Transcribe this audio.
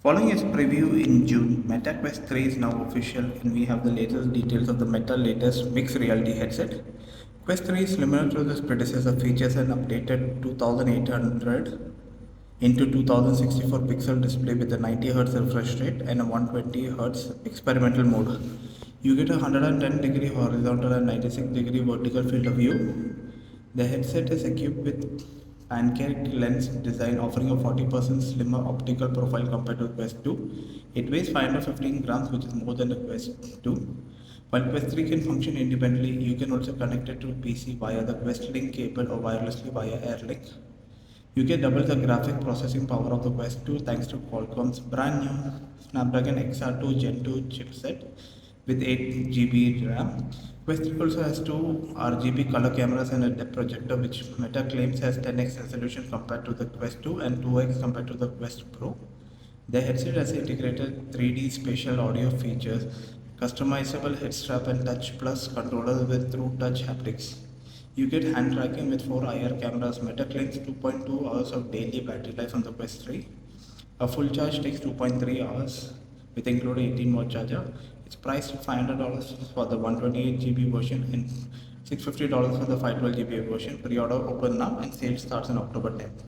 Following its preview in June, Meta Quest 3 is now official and we have the latest details of the Meta latest mixed reality headset. Quest 3 is similar to its predecessor, features an updated 2800 into 2064 pixel display with a 90Hz refresh rate and a 120Hz experimental mode. You get a 110-degree horizontal and 96-degree vertical field of view. The headset is equipped with pancake lens design, offering a 40% slimmer optical profile compared to Quest 2. It weighs 515 grams, which is more than the Quest 2. While Quest 3 can function independently, you can also connect it to PC via the Quest Link cable or wirelessly via AirLink. You get double the graphic processing power of the Quest 2 thanks to Qualcomm's brand new Snapdragon XR2 Gen 2 chipset with 8 GB RAM. Quest 3 also has two RGB color cameras and a depth projector, which Meta claims has 10x resolution compared to the Quest 2 and 2x compared to the Quest Pro. The headset has integrated 3D spatial audio features, customizable head strap and touch plus controllers with true touch haptics. You get hand tracking with 4 IR cameras. Meta claims 2.2 hours of daily battery life on the Quest 3. A full charge takes 2.3 hours with included 18-watt charger. It's priced at $500 for the 128 GB version and $650 for the 512 GB version. Pre-order open now and sale starts on October 10th.